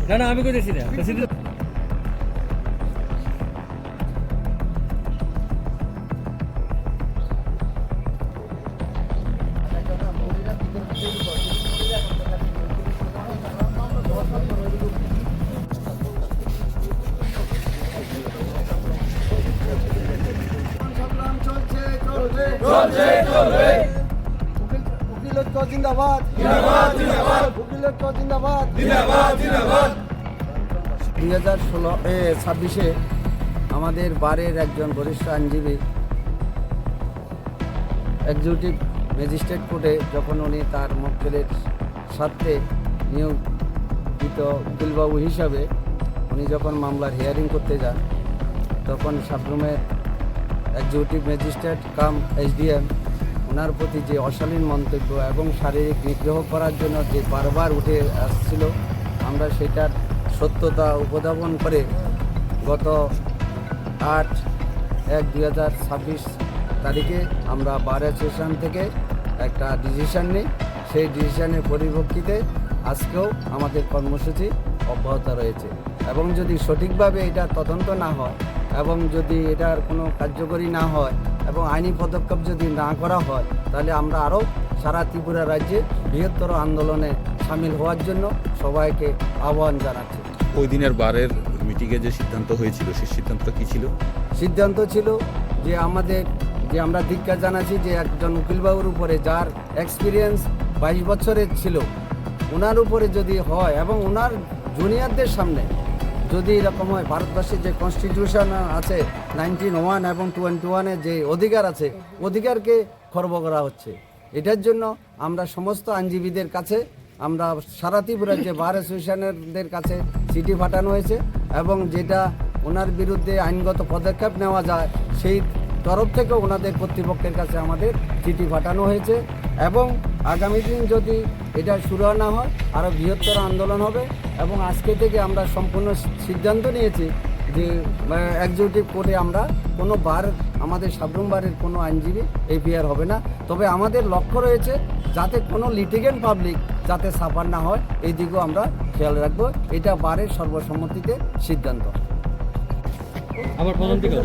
না না আমি কইতেছি না জিন্দাবাদ জিন্দাবাদ জিন্দাবাদ জিন্দাবাদ জিন্দাবাদ জিন্দাবাদ 2026-এ আমাদের বারের একজন বরিষ্ঠ আইনজীবী এক্সিকিউটিভ ম্যাজিস্ট্রেট কোর্টে যখন উনি তার মক্কেলের স্বার্থে নিয়োজিত উকিলবাবু হিসাবে উনি যখন মামলার হিয়ারিং করতে যান, তখন সাবরুমের এক্সিকিউটিভ ম্যাজিস্ট্রেট কাম এসডিএম ওনার প্রতি যে অশালীন মন্তব্য এবং শারীরিক নিগ্রহ করার জন্য যে বারবার উঠে আসছিল, আমরা সেটার সত্যতা উপস্থাপন করে গত 8/1/2026 তারিখে আমরা বার অ্যাসোসিয়েশন থেকে একটা ডিসিশন নিই। সেই ডিসিশনের পরিপ্রেক্ষিতে আজকেও আমাদের কর্মসূচি অব্যাহত রয়েছে এবং যদি সঠিকভাবে এটা তদন্ত না হয় এবং যদি এটার কোনো কার্যকরী না হয় এবং আইনি পদক্ষেপ যদি না করা হয়, তাহলে আমরা আরও সারা ত্রিপুরা রাজ্যে বৃহত্তর আন্দোলনে সামিল হওয়ার জন্য সবাইকে আহ্বান জানাচ্ছি। ওই দিনের বারের মিটিংয়ে যে সিদ্ধান্ত হয়েছিল, সেই সিদ্ধান্তটা কী ছিল? সিদ্ধান্ত ছিল যে আমরা ধিক্কার জানাচ্ছি যে একজন উকিলবাবুর উপরে যার এক্সপিরিয়েন্স 22 বছরের ছিল, ওনার উপরে যদি হয় এবং ওনার জুনিয়রদের সামনে যদি এরকম হয়, ভারতবর্ষের যে কনস্টিটিউশন আছে 1901 এবং 21-এর যে অধিকার আছে, অধিকারকে খর্ব করা হচ্ছে। এটার জন্য আমরা সমস্ত আইনজীবীদের কাছে, আমরা সারা ত্রিপুরার যে বার অ্যাসোসিয়েশনের কাছে চিঠি পাঠানো হয়েছে এবং যেটা ওনার বিরুদ্ধে আইনগত পদক্ষেপ নেওয়া যায় সেই তরফ থেকে ওনাদের কর্তৃপক্ষের কাছে আমাদের চিঠি পাঠানো হয়েছে এবং আগামী দিন যদি এটা শুরু না হয় আরও বৃহত্তর আন্দোলন হবে। এবং আজকে থেকে আমরা সম্পূর্ণ সিদ্ধান্ত নিয়েছি যে এক্সিকিউটিভ কোর্টে আমরা কোনো বার, আমাদের সাবরুম বারের কোনো আইনজীবী এপিআর হবে না। তবে আমাদের লক্ষ্য রয়েছে যাতে কোনো লিটিগেন্ট পাবলিক যাতে সাফার না হয়, এই দিকেও আমরা খেয়াল রাখবো। এটা বারের সর্বসম্মতিতে সিদ্ধান্ত। আবার প্রথম থেকে